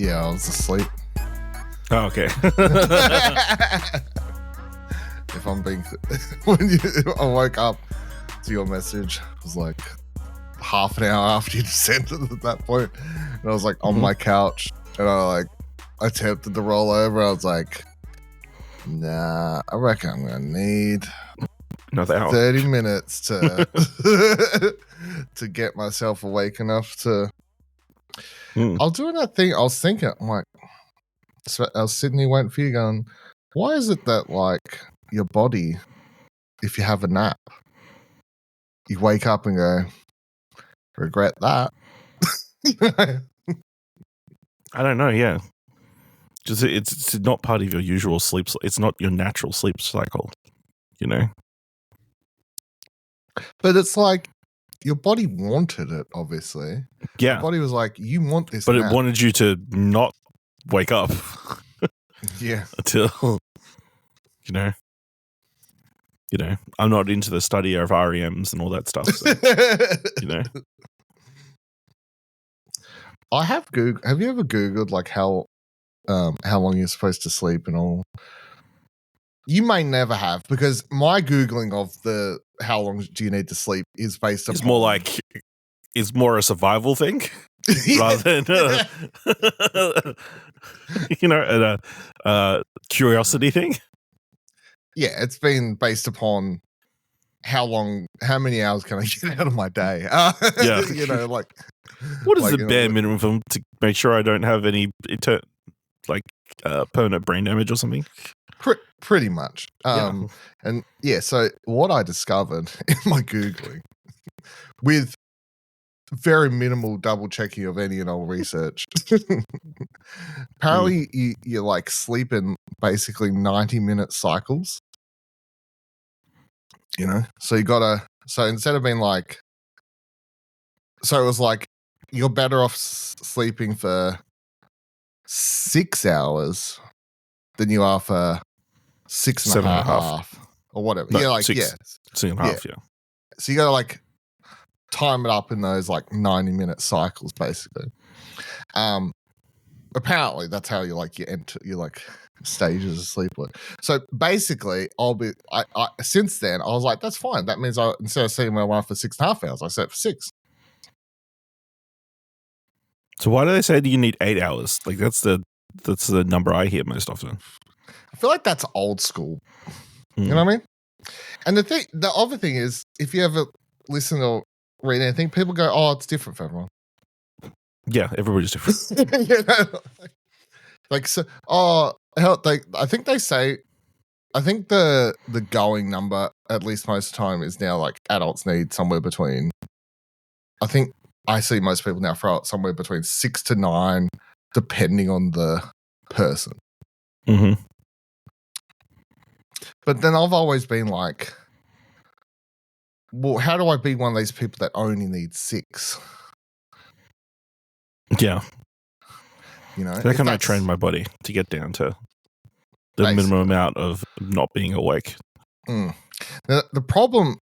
Yeah, I was asleep. Oh, okay. If I'm being, I woke up to your message. It was like half an hour after you sent it at that point, and I was like on my couch, and I attempted to roll over. I was like, nah, I reckon I'm gonna need Another hour. 30 minutes to to get myself awake enough to. I was doing that thing. I was thinking, I'm like, so I was sitting here waiting for you, going, why is it that like your body, if you have a nap, you wake up and go, regret that. I don't know. Yeah, just it's not part of your usual sleep. It's not your natural sleep cycle. You know. But it's like your body wanted it. Obviously, Yeah. your body was like, you want this, but nap. It wanted you to not wake up. Yeah. Until you know, I'm not into the study of REMs and all that stuff. So, you know. I have Googled. Have you ever Googled like how long you're supposed to sleep and all? You may never have, because my Googling of the how long do you need to sleep is based on. It's more like it's more a survival thing rather than a curiosity thing. Yeah, it's been based upon how many hours can I get out of my day? Yeah. You know, like what is the bare minimum to make sure I don't have any permanent brain damage or something? Pretty much. And yeah, so what I discovered in my Googling, with very minimal double checking of any and all research, apparently you like sleep in basically 90-minute cycles. You know, so instead of being like, so it was like you're better off sleeping for 6 hours than you are for 6.5 or whatever. No, yeah, like 6.5. Yeah. So you got to like time it up in those like 90-minute cycles, basically. Apparently that's how you like you enter your like stages of sleep. So basically, I since then I was like, that's fine. That means instead of seeing my wife for 6.5 hours, I slept for 6. So why do they say that you need 8 hours? Like that's the number I hear most often. I feel like that's old school. You know what I mean? And the other thing is, if you ever listen or read anything, people go, "Oh, it's different for everyone." Yeah, everybody's different. You know? Like so. Oh, hell, I think they say. I think the going number, at least most of the time, is now like adults need somewhere between. I think I see most people now throw out somewhere between 6 to 9, depending on the person. Mm-hmm. But then I've always been like, well, how do I be one of these people that only need 6? Yeah. You know, how can I train my body to get down to the minimum amount of not being awake? The problem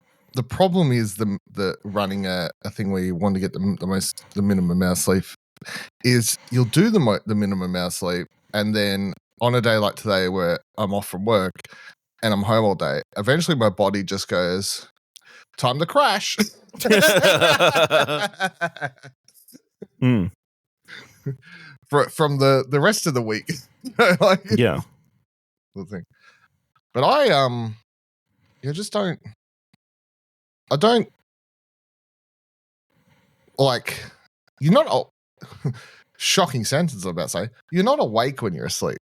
is the running a thing where you want to get the minimum amount of sleep is you'll do the minimum amount of sleep, and then on a day like today where I'm off from work and I'm home all day, eventually my body just goes, time to crash. From the rest of the week. Like, yeah. The thing. But I don't like, you're not shocking sentence I'm about to say. You're not awake when you're asleep.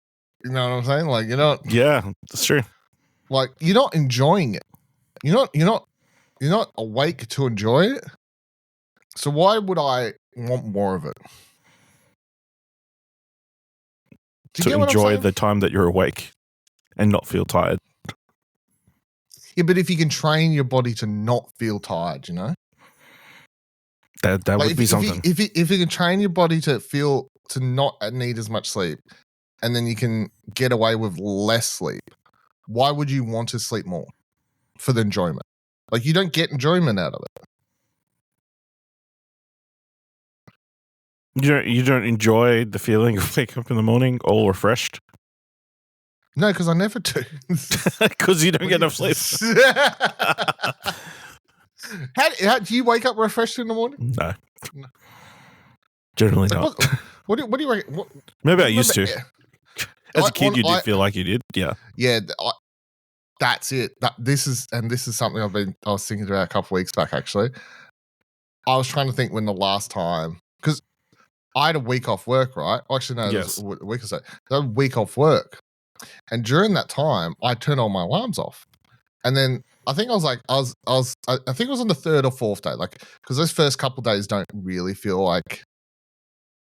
You know what I'm saying? Like, you're not. Yeah, that's true. Like, you're not enjoying it. You're not awake to enjoy it. So why would I want more of it? To enjoy the time that you're awake and not feel tired. Yeah, but if you can train your body to not feel tired, you know? That would be something. If you can train your body to not need as much sleep, and then you can get away with less sleep, why would you want to sleep more? For the enjoyment. Like, you don't get enjoyment out of it. You don't enjoy the feeling of waking up in the morning all refreshed? No, because I never do. Because you don't get enough sleep. How do you wake up refreshed in the morning? No. Generally not. What do you reckon? Maybe I used to. As a kid, you did feel like you did. Yeah. Yeah. That's it. This is something I was thinking about a couple of weeks back, actually. I was trying to think when the last time, because I had a week off work, right? Actually, no, Yes. it was a week or so. I had a week off work. And during that time, I turned all my alarms off. And then I think I think it was on the third or fourth day, like, because those first couple of days don't really feel like,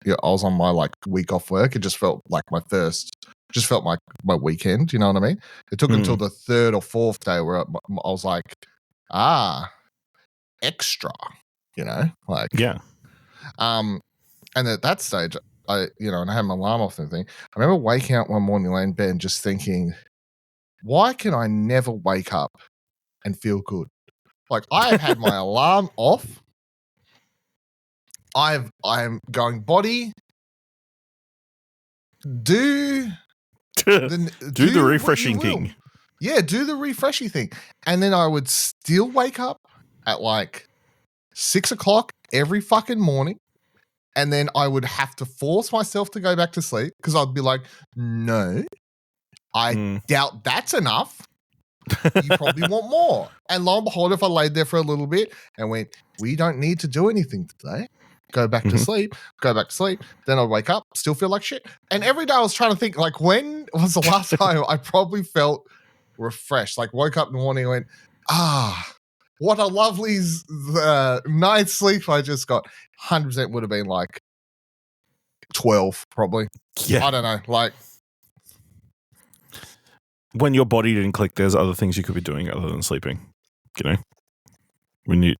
I was on my like week off work. It just felt like my weekend. You know what I mean? It took until the third or fourth day where I was like, extra, like, yeah. And at that stage, and I had my alarm off and everything. I remember waking up one morning, laying in bed, and just thinking, why can I never wake up and feel good? Like, I have had my alarm off. I'm going, body, do the refreshing thing. Yeah, do the refreshing thing. And then I would still wake up at like 6 o'clock every fucking morning. And then I would have to force myself to go back to sleep because I'd be like, no, I doubt that's enough. You probably want more. And lo and behold, if I laid there for a little bit and went, we don't need to do anything today, go back to sleep, then I'd wake up, still feel like shit. And every day I was trying to think, like, when was the last time I probably felt refreshed? Like, woke up in the morning and went, what a lovely night's sleep I just got. 100% would have been like 12, probably. Yeah. I don't know. Like, when your body didn't click, there's other things you could be doing other than sleeping. When you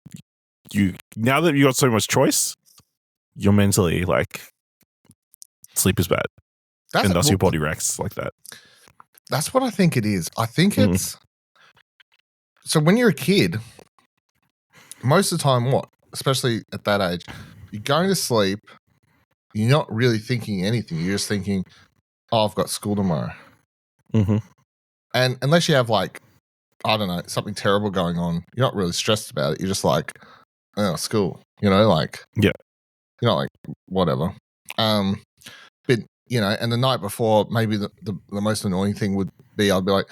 now that you got so much choice, you're mentally like, sleep is bad, and thus your body reacts like that. That's what I think it is. I think it's so when you're a kid, most of the time, especially at that age, you're going to sleep. You're not really thinking anything. You're just thinking, I've got school tomorrow. Mm-hmm. And unless you have, like, I don't know, something terrible going on, you're not really stressed about it. You're just like, school, like, yeah, you're not like, whatever. But, and the night before, maybe the most annoying thing would be, I'd be like,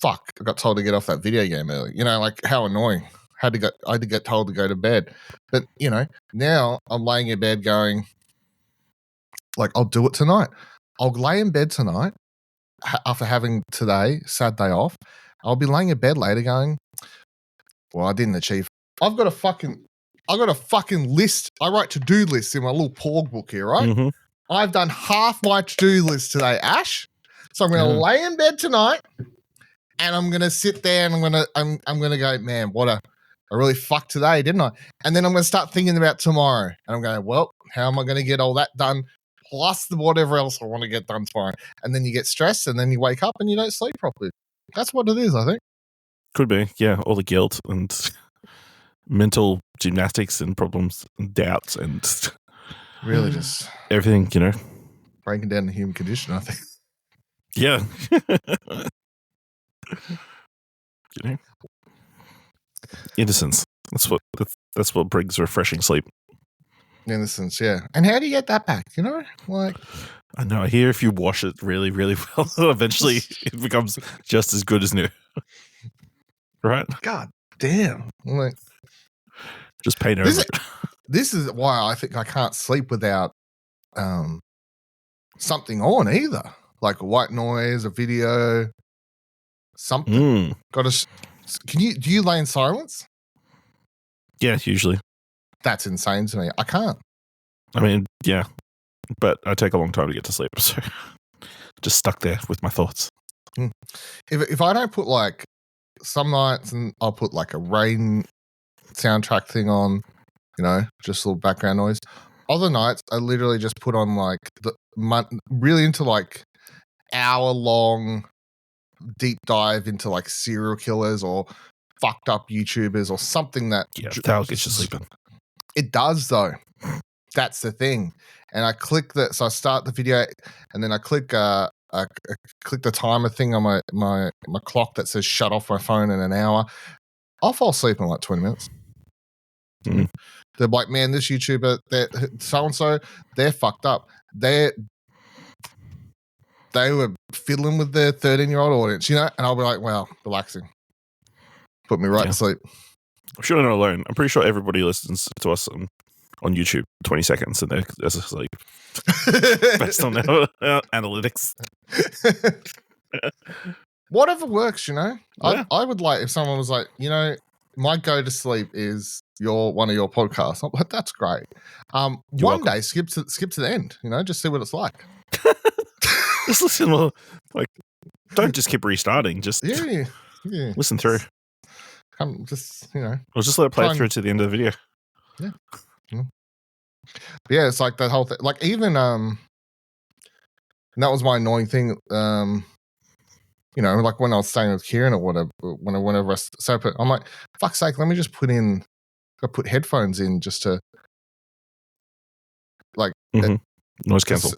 fuck, I got told to get off that video game early. Like, how annoying. I had to get told to go to bed. But, now I'm laying in bed going, like, I'll do it tonight. I'll lay in bed tonight after having today, Saturday off. I'll be laying in bed later going, well, I didn't achieve. I've got a fucking list. I write to-do lists in my little porg book here, right? Mm-hmm. I've done half my to-do list today, Ash. So I'm going to lay in bed tonight and I'm going to sit there and I'm going to go, man, I really fucked today, didn't I? And then I'm going to start thinking about tomorrow. And I'm going, well, how am I going to get all that done? Plus whatever else I want to get done tomorrow. And then you get stressed and then you wake up and you don't sleep properly. That's what it is, I think. Could be, yeah. All the guilt and mental gymnastics and problems and doubts and really just everything, breaking down the human condition, I think. Yeah. Innocence. That's what brings refreshing sleep. Innocence, yeah. And how do you get that back? Like, I know. I hear if you wash it really, really well, eventually it becomes just as good as new. Right? God damn. Like, just paint over it. This is why I think I can't sleep without something on either. Like a white noise, a video, something. Do you lay in silence? Yeah, usually. That's insane to me. I can't. I mean, yeah. But I take a long time to get to sleep, so just stuck there with my thoughts. If I don't put, like, some nights and I'll put like a rain soundtrack thing on, just a little background noise. Other nights I literally just put on like really into like hour-long deep dive into like serial killers or fucked up YouTubers or something that that'll get you sleeping. It does though. That's the thing. and I click that. So I start the video, and then I click I click the timer thing on my clock that says shut off my phone in an hour. I'll fall asleep in like 20 minutes. Mm. They're like, man, this YouTuber, so and so, they're fucked up. They were fiddling with their 13-year-old audience, and I'll be like, wow, relaxing. Put me right to sleep. I'm sure they're not alone. I'm pretty sure everybody listens to us on YouTube 20 seconds and they're asleep. Based on our analytics. Whatever works, Yeah. I would like if someone was like, my go to sleep is one of your podcasts. I'm like, that's great. One day skip to the end, just see what it's like. Just listen, don't just keep restarting. Just listen through. Or just let it play through to the end of the video. Yeah. Yeah, it's like that whole thing. Like even and that was my annoying thing. Like when I was staying with Kieran or whatever, whenever I'm like, fuck's sake, let me just put headphones in just to like noise cancel.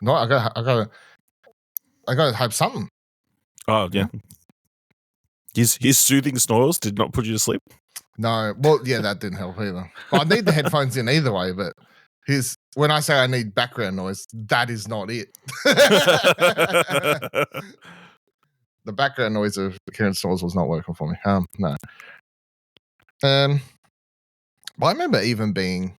No, I gotta have something. Oh yeah. His soothing snores did not put you to sleep? No. Well, yeah, that didn't help either. But I need the headphones in either way, but when I say I need background noise, that is not it. The background noise of Kieran snores was not working for me. No. But I remember even being,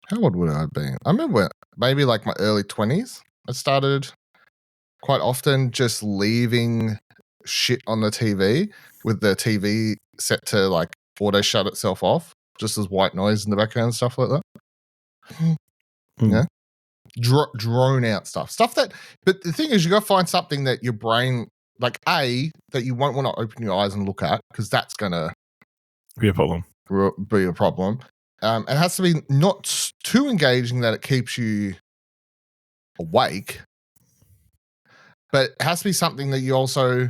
how old would I have been? I remember maybe like my early 20s. I started quite often just leaving shit on the TV with the TV set to like auto shut itself off, just as white noise in the background and stuff like that. Yeah. Drone out stuff that, but the thing is, you got to find something that your brain, like that you won't want to open your eyes and look at, because that's going to be a problem. It has to be not too engaging that it keeps you awake, but it has to be something that you also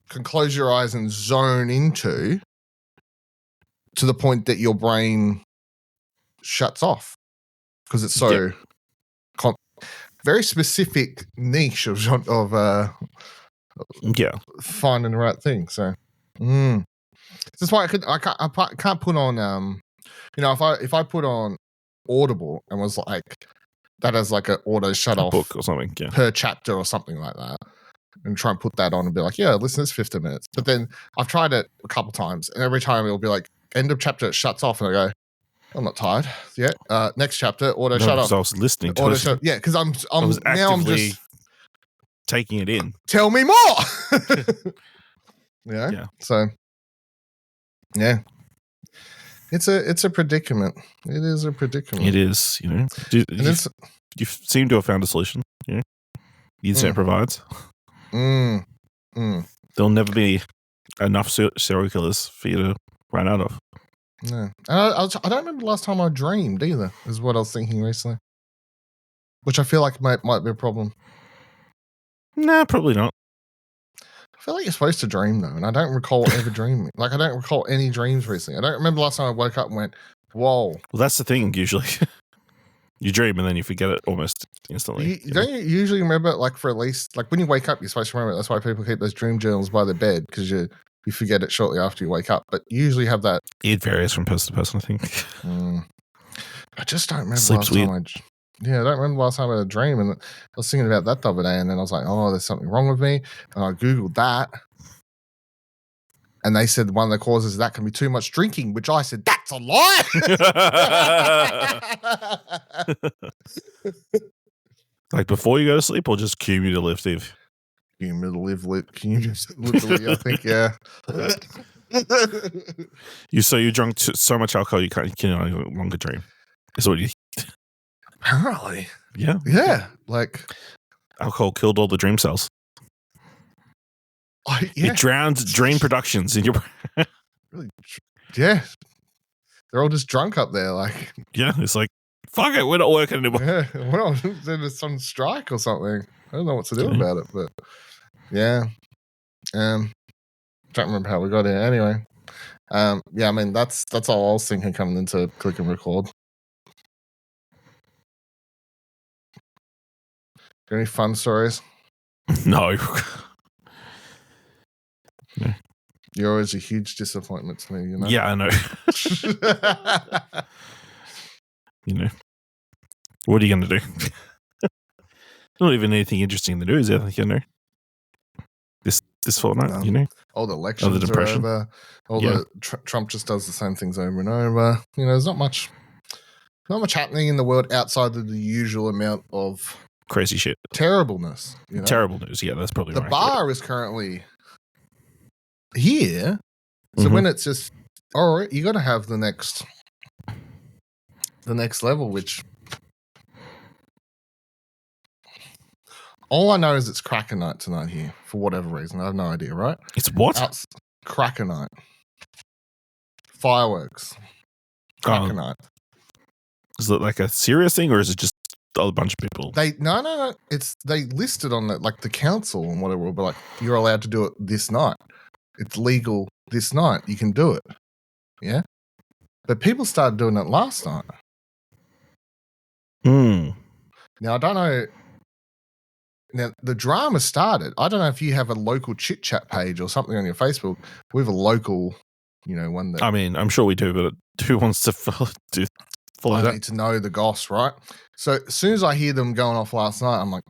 can close your eyes and zone into to the point that your brain shuts off, because it's so very specific niche of finding the right thing. So that's why I can't put on if I put on Audible and was like that as like an auto shut off book or something per chapter or something like that, and try and put that on and be like, yeah, listen, it's 15 minutes. But then I've tried it a couple times, and every time it'll be like end of chapter, it shuts off, and I go, I'm not tired yet. Next chapter, auto shut off. I was listening to it. Yeah, because I'm just taking it in. Tell me more. Yeah. So yeah. It's a predicament. It is a predicament. It is, you seem to have found a solution. The internet provides. There'll never be enough serial killers for you to run out of. No. I don't remember the last time I dreamed either, is what I was thinking recently. Which I feel like might be a problem. Nah, probably not. I feel like you're supposed to dream though, and I don't recall ever dreaming. Like, I don't recall any dreams recently. I don't remember the last time I woke up and went, whoa. Well, that's the thing, usually. You dream and then you forget it almost instantly. Don't you usually remember it, like, for at least, like, when you wake up, you're supposed to remember it. That's why people keep those dream journals by their bed, because you forget it shortly after you wake up. But you usually have that. It varies from person to person, I think. I just don't remember Sleep's last time I don't remember last time I had a dream, and I was thinking about that the other day, and then I was like, oh, there's something wrong with me, and I Googled that, and they said one of the causes of that can be too much drinking, which I said, that's a lie! Like before you go to sleep, or just cumulative? Cumulatively, I think, yeah. You drunk so much alcohol you can no longer dream. Is what you apparently. Yeah. Like alcohol killed all the dream cells. It drowned dream productions in your brain. Really? Yeah. They're all just drunk up there, like. Yeah, it's like, fuck it, we're not working anymore. Yeah, well, there's some strike or something. I don't know what to do about it, but yeah. Don't remember how we got here. Anyway. Yeah, I mean that's all I was thinking coming into click and record. Got any fun stories? No. You're always a huge disappointment to me, you know? Yeah, I know. What are you going to do? Not even anything interesting in the news, I think, this fortnight, All the elections are over. Trump just does the same things over and over. There's not much happening in the world outside of the usual amount of crazy shit, terribleness. Terrible news. Yeah, that's probably the bar is currently here. So when it's just all right, you got to have the next level, which all I know is it's cracker night tonight here for whatever reason. I have no idea. Right? It's what? Cracker night. Fireworks. Cracker night. Is it like a serious thing, or is it just a bunch of people? No. They listed on the council and whatever will be like, you're allowed to do it this night. It's legal this night. You can do it. Yeah. But people started doing it last night. Now I don't know. Now the drama started. I don't know if you have a local chit chat page or something on your Facebook. We have a local, one that. I mean, I'm sure we do, but who wants to follow that? I need to know the goss, right? So as soon as I hear them going off last night, I'm like,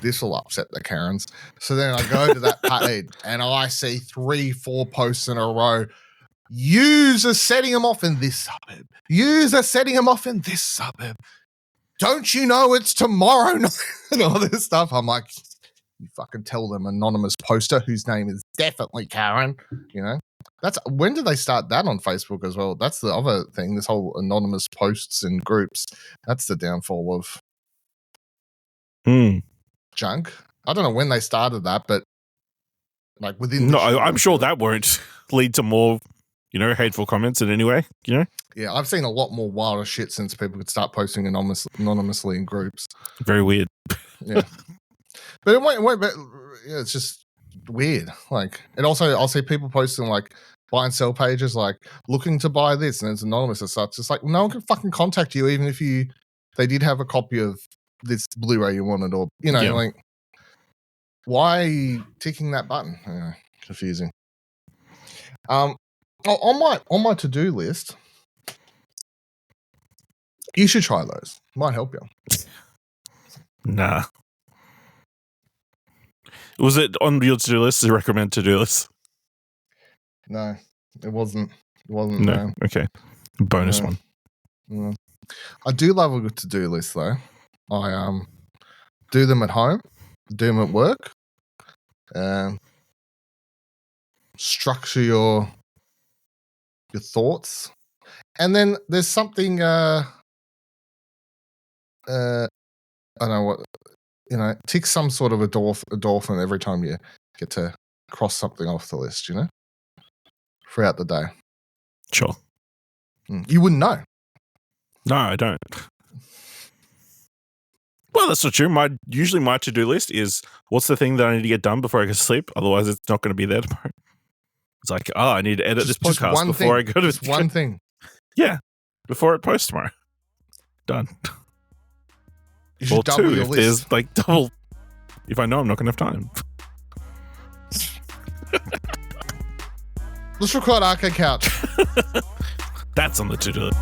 this will upset the Karens. So then I go to that page and I see 3-4 posts in a row. User setting them off in this suburb. User setting them off in this suburb. Don't you know it's tomorrow night? And all this stuff. I'm like, you fucking tell them, anonymous poster whose name is definitely Karen. That's when did they start that on Facebook as well? That's the other thing. This whole anonymous posts and groups. That's the downfall of junk. I don't know when they started that, but within. No, I'm sure that won't lead to more, hateful comments in any way. Yeah, I've seen a lot more wilder shit since people could start posting anonymously in groups. Very weird. Yeah, but it won't. But yeah, it's just weird. And also I'll see people posting buy and sell pages looking to buy this, and it's anonymous as such. It's no one can fucking contact you, even if they did have a copy of this Blu-ray you wanted, or why are you ticking that button? Anyway, confusing. On my to-do list, you should try those. Might help you. Nah. Was it on your to-do list? To recommend to-do list? No, it wasn't. It wasn't. No. Okay. Bonus one. No. I do love a good to-do list, though. I do them at home, do them at work. Structure your thoughts, and then there's something. I don't know what. Tick some sort of a endorphin every time you get to cross something off the list. Throughout the day. Sure. You wouldn't know. No, I don't. Well, that's not true. Usually my to-do list is what's the thing that I need to get done before I go to sleep. Otherwise, it's not going to be there tomorrow. It's like, I need to edit this podcast before I go to just one thing. Yeah, before it posts tomorrow. Done. You should double your list. There's double. If I know I'm not going to have time. Let's record Arcade Couch. That's on the to-do list.